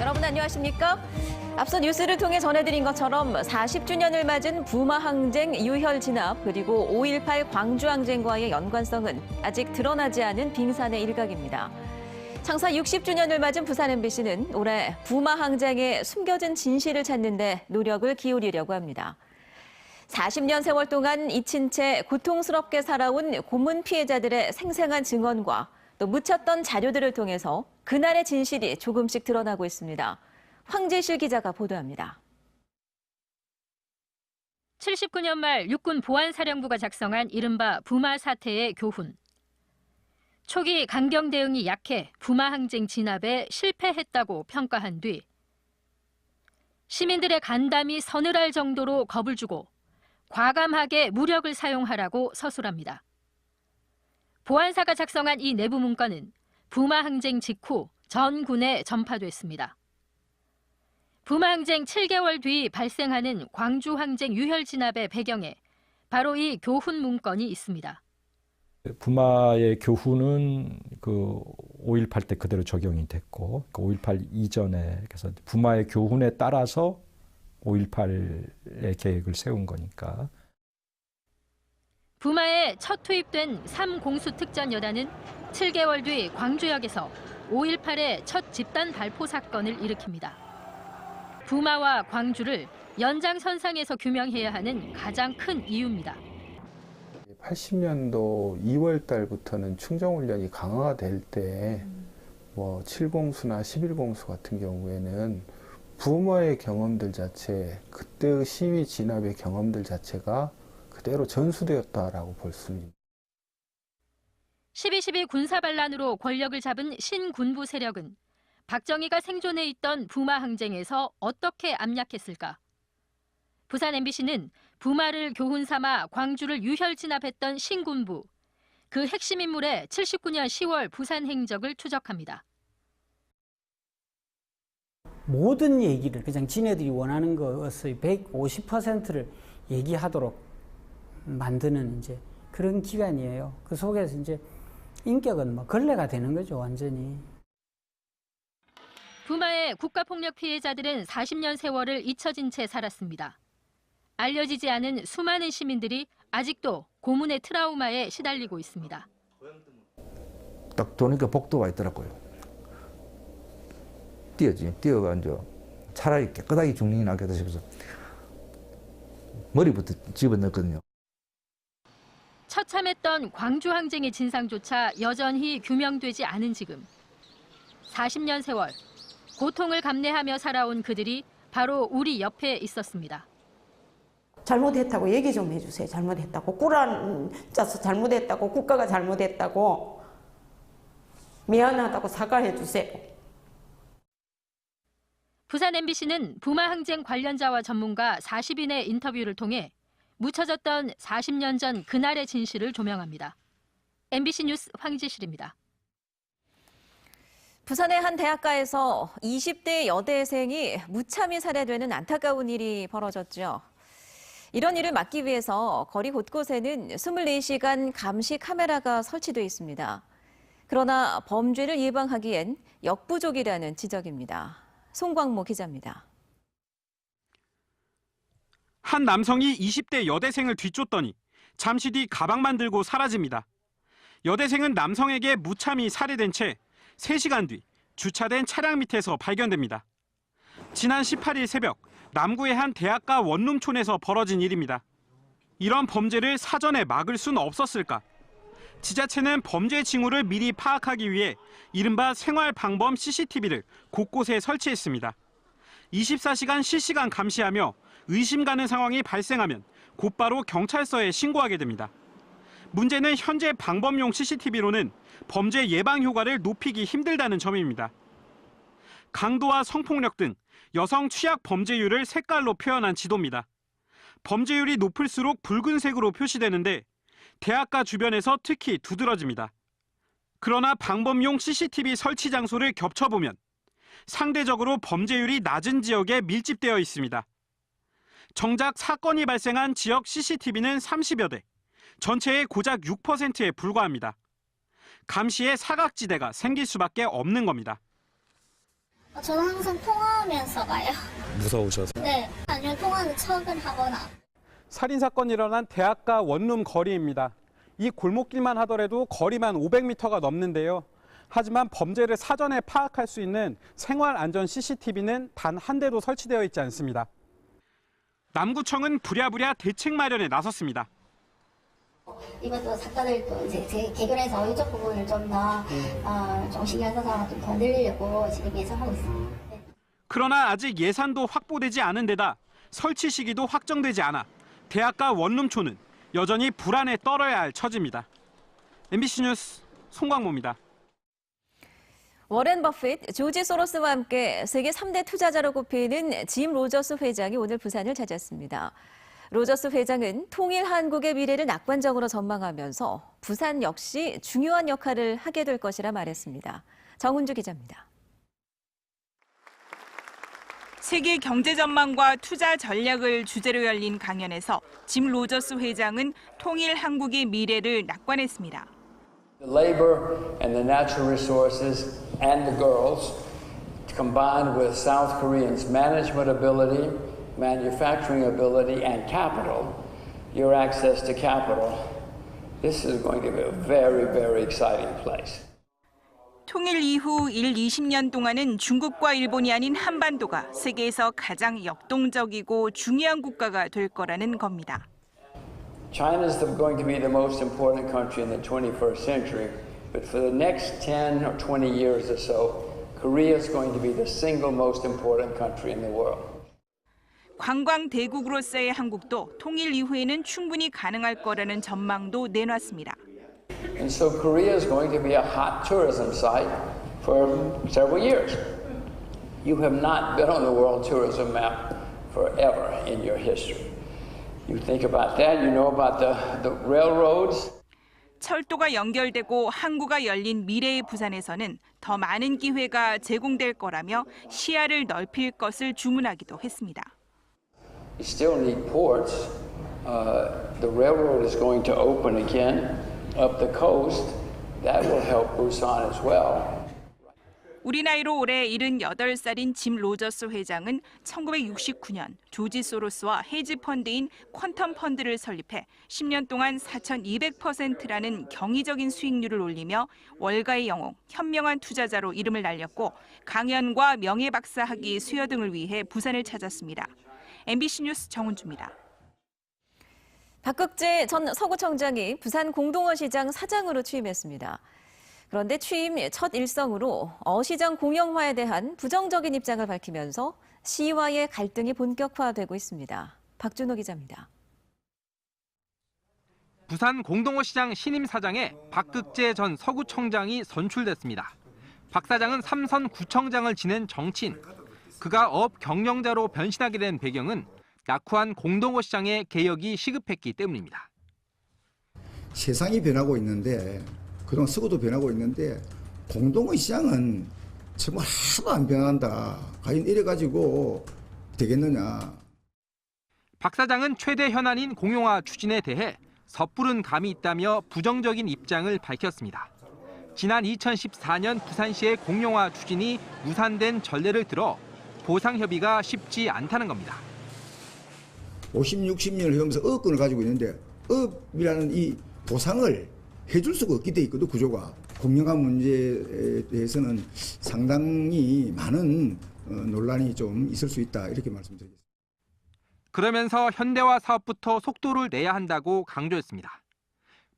여러분 안녕하십니까? 앞서 뉴스를 통해 전해드린 것처럼 40주년을 맞은 부마항쟁 유혈 진압 그리고 5.18 광주항쟁과의 연관성은 아직 드러나지 않은 빙산의 일각입니다. 창사 60주년을 맞은 부산 MBC는 올해 부마항쟁의 숨겨진 진실을 찾는 데 노력을 기울이려고 합니다. 40년 세월 동안 잊힌 채 고통스럽게 살아온 고문 피해자들의 생생한 증언과 또 묻혔던 자료들을 통해서 그날의 진실이 조금씩 드러나고 있습니다. 황재실 기자가 보도합니다. 79년 말 육군 보안사령부가 작성한 이른바 부마 사태의 교훈. 초기 강경 대응이 약해 부마 항쟁 진압에 실패했다고 평가한 뒤 시민들의 간담이 서늘할 정도로 겁을 주고 과감하게 무력을 사용하라고 서술합니다. 보안사가 작성한 이 내부 문건은 부마 항쟁 직후 전 군에 전파됐습니다. 부마 항쟁 7개월 뒤 발생하는 광주 항쟁 유혈 진압의 배경에 바로 이 교훈 문건이 있습니다. 부마의 교훈은 그 5.18 때 그대로 적용이 됐고, 5.18 이전에 그래서 부마의 교훈에 따라서 5.18의 계획을 세운 거니까. 부마에 첫 투입된 3공수 특전 여단은 7개월 뒤 광주역에서 5.18의 첫 집단 발포 사건을 일으킵니다. 부마와 광주를 연장선상에서 규명해야 하는 가장 큰 이유입니다. 80년도 2월 달부터는 충정훈련이 강화가 될 때 7공수나 11공수 같은 경우에는 부마의 경험들 자체, 그때의 시위 진압의 경험들 자체가 그대로 전수되었다라고 볼 수 있습니다. 12.12 군사반란으로 권력을 잡은 신군부 세력은 박정희가 생존해 있던 부마 항쟁에서 어떻게 압력했을까? 부산 MBC는 부마를 교훈 삼아 광주를 유혈 진압했던 신군부, 그 핵심 인물의 79년 10월 부산 행적을 추적합니다. 모든 얘기를 그냥 지네들이 원하는 것의 150%를 얘기하도록 만드는 이제 그런 기간이에요. 그 속에서 이제 인격은 걸레가 되는 거죠, 완전히. 부마의 국가폭력 피해자들은 40년 세월을 잊혀진 채 살았습니다. 알려지지 않은 수많은 시민들이 아직도 고문의 트라우마에 시달리고 있습니다. 딱 도니까 복도가 있더라고요. 뛰어가 이제 차라리 깨끗하게 죽는 게 낫겠다 싶어서 머리부터 집어넣었거든요. 처참했던 광주 항쟁의 진상조차 여전히 규명되지 않은 지금. 40년 세월, 고통을 감내하며 살아온 그들이 바로 우리 옆에 있었습니다. 잘못했다고 얘기 좀 해주세요. 잘못했다고. 꿀 짜서 잘못했다고. 국가가 잘못했다고. 미안하다고 사과해 주세요. 부산 MBC는 부마 항쟁 관련자와 전문가 40인의 인터뷰를 통해 묻혀졌던 40년 전 그날의 진실을 조명합니다. MBC 뉴스 황지실입니다. 부산의 한 대학가에서 20대 여대생이 무참히 살해되는 안타까운 일이 벌어졌죠. 이런 일을 막기 위해서 거리 곳곳에는 24시간 감시 카메라가 설치돼 있습니다. 그러나 범죄를 예방하기엔 역부족이라는 지적입니다. 송광모 기자입니다. 한 남성이 20대 여대생을 뒤쫓더니 잠시 뒤 가방만 들고 사라집니다. 여대생은 남성에게 무참히 살해된 채 3시간 뒤 주차된 차량 밑에서 발견됩니다. 지난 18일 새벽 남구의 한 대학가 원룸촌에서 벌어진 일입니다. 이런 범죄를 사전에 막을 수는 없었을까? 지자체는 범죄 징후를 미리 파악하기 위해 이른바 생활방범 CCTV를 곳곳에 설치했습니다. 24시간 실시간 감시하며 의심 가는 상황이 발생하면 곧바로 경찰서에 신고하게 됩니다. 문제는 현재 방범용 CCTV로는 범죄 예방 효과를 높이기 힘들다는 점입니다. 강도와 성폭력 등 여성 취약 범죄율을 색깔로 표현한 지도입니다. 범죄율이 높을수록 붉은색으로 표시되는데 대학가 주변에서 특히 두드러집니다. 그러나 방범용 CCTV 설치 장소를 겹쳐보면 상대적으로 범죄율이 낮은 지역에 밀집되어 있습니다. 정작 사건이 발생한 지역 CCTV는 30여 대, 전체의 고작 6%에 불과합니다. 감시에 사각지대가 생길 수밖에 없는 겁니다. 저는 항상 통화하면서 가요. 무서우셔서? 네, 아니면 통화는 척을 하거나. 살인 사건이 일어난 대학가 원룸 거리입니다. 이 골목길만 하더라도 거리만 500m가 넘는데요. 하지만 범죄를 사전에 파악할 수 있는 생활 안전 CCTV는 단 한 대도 설치되어 있지 않습니다. 남구청은 부랴부랴 대책 마련에 나섰습니다. 이것도 작가들도 이제 제 개근해서 이쪽 부분을 좀 더 좀 신경 써서 좀 더 늘리려고 지금 예상하고 있습니다. 네. 그러나 아직 예산도 확보되지 않은 데다 설치 시기도 확정되지 않아 대학가 원룸촌은 여전히 불안에 떨어야 할 처지입니다. MBC 뉴스 송광모입니다. 워렌 버핏, 조지 소로스와 함께 세계 3대 투자자로 꼽히는 짐 로저스 회장이 오늘 부산을 찾았습니다. 로저스 회장은 통일 한국의 미래를 낙관적으로 전망하면서 부산 역시 중요한 역할을 하게 될 것이라 말했습니다. 정은주 기자입니다. 세계 경제 전망과 투자 전략을 주제로 열린 강연에서 짐 로저스 회장은 통일 한국의 미래를 낙관했습니다. The labor and the natural resources and the girls, combined with South Koreans' management ability, manufacturing ability, and capital, your access to capital, this is going to be a very, very exciting place. 통일 이후 20년 동안은 중국과 일본이 아닌 한반도가 세계에서 가장 역동적이고 중요한 국가가 될 거라는 겁니다. China is going to be the most important country in the 21st century, but for the next 10 or 20 years or so, Korea is going to be the single most important country in the world. 관광 대국으로서의 한국도 통일 이후에는 충분히 가능할 거라는 전망도 내놨습니다. And so Korea is going to be a hot tourism site for several years. You have not been on the world tourism map forever in your history. You think about that, you know about the railroads. 철도가 연결되고 항구가 열린 미래의 부산에서는 더 많은 기회가 제공될 거라며 시야를 넓힐 것을 주문하기도 했습니다. You still need ports. The railroad is going to open again up the coast. That will help Busan as well. 우리 나이로 올해 78살인 짐 로저스 회장은 1969년 조지 소로스와 헤지 펀드인 퀀텀 펀드를 설립해 10년 동안 4,200%라는 경이적인 수익률을 올리며 월가의 영웅, 현명한 투자자로 이름을 날렸고 강연과 명예박사학위 수여 등을 위해 부산을 찾았습니다. MBC 뉴스 정은주입니다. 박극재 전 서구청장이 부산 공동어시장 사장으로 취임했습니다. 그런데 취임 첫 일성으로 어시장 공영화에 대한 부정적인 입장을 밝히면서 시와의 갈등이 본격화되고 있습니다. 박준호 기자입니다. 부산 공동어시장 신임 사장에 박극재 전 서구청장이 선출됐습니다. 박 사장은 3선 구청장을 지낸 정치인. 그가 업 경영자로 변신하게 된 배경은 낙후한 공동어시장의 개혁이 시급했기 때문입니다. 세상이 변하고 있는데 그동안 서구도 변하고 있는데 공동의 시장은 정말 하나도 안 변한다. 과연 이래가지고 되겠느냐. 박 사장은 최대 현안인 공영화 추진에 대해 섣부른 감이 있다며 부정적인 입장을 밝혔습니다. 지난 2014년 부산시의 공영화 추진이 무산된 전례를 들어 보상 협의가 쉽지 않다는 겁니다. 50, 60년을 하면서 업권을 가지고 있는데 업이라는 이 보상을 해줄 수가 없게 돼 있거든, 구조가. 공영화 문제에 대해서는 상당히 많은 논란이 좀 있을 수 있다, 이렇게 말씀드리겠습니다. 그러면서 현대화 사업부터 속도를 내야 한다고 강조했습니다.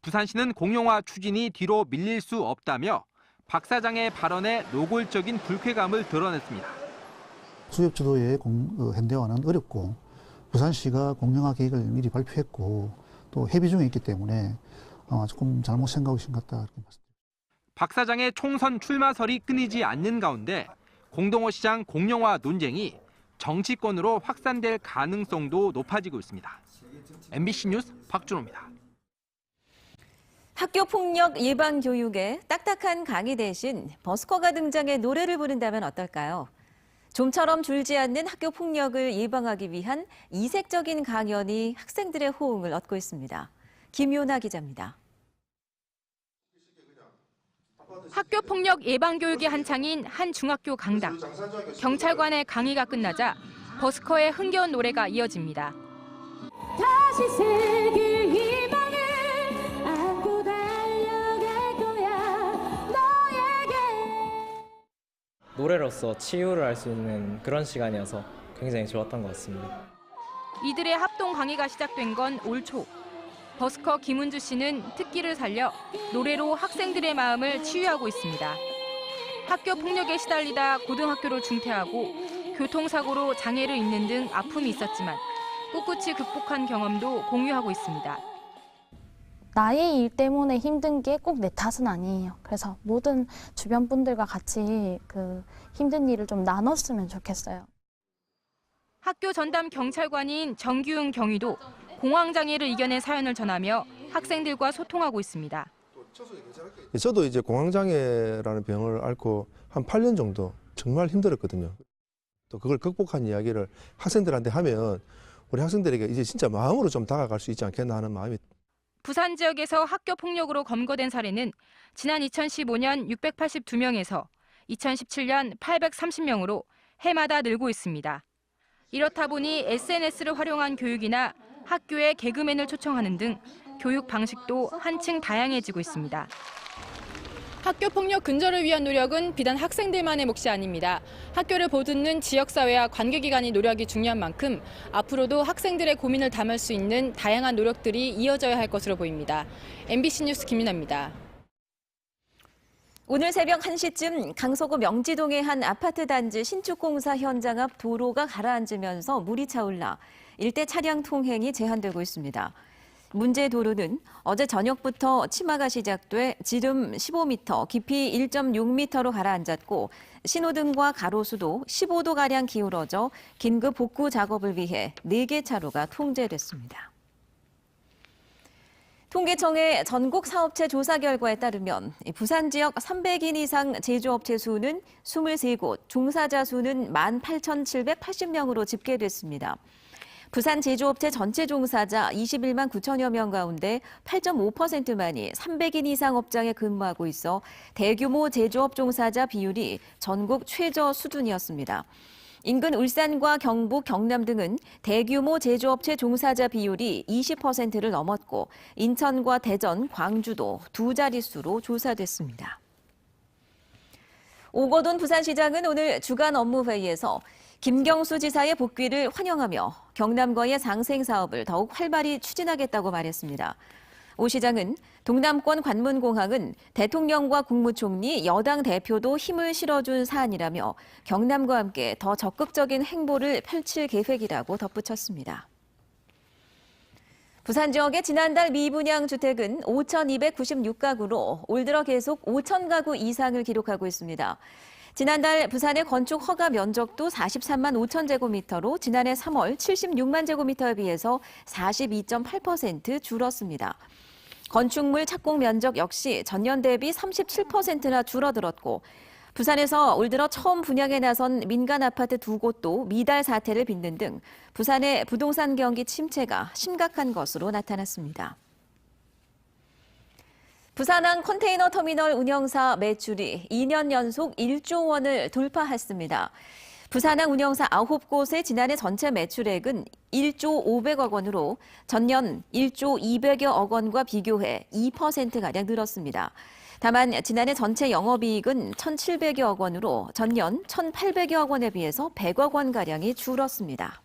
부산시는 공영화 추진이 뒤로 밀릴 수 없다며 박 사장의 발언에 노골적인 불쾌감을 드러냈습니다. 수협주도의 현대화는 어렵고 부산시가 공영화 계획을 미리 발표했고 또 협의 중에 있기 때문에 조금 잘못 생각하신 것 같다, 이렇게 말씀드립니다. 박 사장의 총선 출마설이 끊이지 않는 가운데 공동어시장 공영화 논쟁이 정치권으로 확산될 가능성도 높아지고 있습니다. MBC 뉴스 박준호입니다. 학교 폭력 예방 교육에 딱딱한 강의 대신 버스커가 등장해 노래를 부른다면 어떨까요? 좀처럼 줄지 않는 학교 폭력을 예방하기 위한 이색적인 강연이 학생들의 호응을 얻고 있습니다. 김요나 기자입니다. 학교 폭력 예방 교육이 한창인 한 중학교 강당. 경찰관의 강의가 끝나자 버스커의 흥겨운 노래가 이어집니다. 다시 새길 희망을 안고 달려갈 거야 너에게. 노래로서 치유를 할 수 있는 그런 시간이어서 굉장히 좋았던 것 같습니다. 이들의 합동 강의가 시작된 건 올 초. 버스커 김은주 씨는 특기를 살려 노래로 학생들의 마음을 치유하고 있습니다. 학교 폭력에 시달리다 고등학교를 중퇴하고 교통사고로 장애를 입는 등 아픔이 있었지만 꿋꿋이 극복한 경험도 공유하고 있습니다. 나의 일 때문에 힘든 게 꼭 내 탓은 아니에요. 그래서 모든 주변 분들과 같이 그 힘든 일을 좀 나눴으면 좋겠어요. 학교 전담 경찰관인 정규은 경위도 공황장애를 이겨낸 사연을 전하며 학생들과 소통하고 있습니다. 저도 이제 공황장애라는 병을 앓고 한 8년 정도 정말 힘들었거든요. 또 그걸 극복한 이야기를 학생들한테 하면 우리 학생들에게 이제 진짜 마음으로 좀 다가갈 수 있지 않겠나 하는 마음이. 부산 지역에서 학교 폭력으로 검거된 사례는 지난 2015년 682명에서 2017년 830명으로 해마다 늘고 있습니다. 이렇다 보니 SNS를 활용한 교육이나 학교에 개그맨을 초청하는 등 교육 방식도 한층 다양해지고 있습니다. 학교 폭력 근절을 위한 노력은 비단 학생들만의 몫이 아닙니다. 학교를 보듬는 지역사회와 관계기관의 노력이 중요한 만큼 앞으로도 학생들의 고민을 담을 수 있는 다양한 노력들이 이어져야 할 것으로 보입니다. MBC 뉴스 김윤아입니다. 오늘 새벽 1시쯤 강서구 명지동의 한 아파트 단지 신축공사 현장 앞 도로가 가라앉으면서 물이 차올라 일대 차량 통행이 제한되고 있습니다. 문제 도로는 어제 저녁부터 치마가 시작돼 지름 15m, 깊이 1.6m로 가라앉았고 신호등과 가로수도 15도가량 기울어져 긴급 복구 작업을 위해 4개 차로가 통제됐습니다. 통계청의 전국 사업체 조사 결과에 따르면 부산 지역 300인 이상 제조업체 수는 23곳, 종사자 수는 18,780명으로 집계됐습니다. 부산 제조업체 전체 종사자 21만 9천여 명 가운데 8.5%만이 300인 이상 업장에 근무하고 있어 대규모 제조업 종사자 비율이 전국 최저 수준이었습니다. 인근 울산과 경북, 경남 등은 대규모 제조업체 종사자 비율이 20%를 넘었고 인천과 대전, 광주도 2자릿수로 조사됐습니다. 오거돈 부산시장은 오늘 주간 업무회의에서 김경수 지사의 복귀를 환영하며 경남과의 상생 사업을 더욱 활발히 추진하겠다고 말했습니다. 오 시장은 동남권 관문공항은 대통령과 국무총리, 여당 대표도 힘을 실어준 사안이라며 경남과 함께 더 적극적인 행보를 펼칠 계획이라고 덧붙였습니다. 부산 지역의 지난달 미분양 주택은 5,296가구로 올 들어 계속 5,000가구 이상을 기록하고 있습니다. 지난달 부산의 건축 허가 면적도 43만 5천 제곱미터로 지난해 3월 76만 제곱미터에 비해서 42.8% 줄었습니다. 건축물 착공 면적 역시 전년 대비 37%나 줄어들었고 부산에서 올 들어 처음 분양에 나선 민간 아파트 2곳도 미달 사태를 빚는 등 부산의 부동산 경기 침체가 심각한 것으로 나타났습니다. 부산항 컨테이너 터미널 운영사 매출이 2년 연속 1조 원을 돌파했습니다. 부산항 운영사 9곳의 지난해 전체 매출액은 1조 500억 원으로 전년 1조 200여억 원과 비교해 2%가량 늘었습니다. 다만 지난해 전체 영업이익은 1,700여억 원으로 전년 1,800여억 원에 비해서 100억 원가량이 줄었습니다.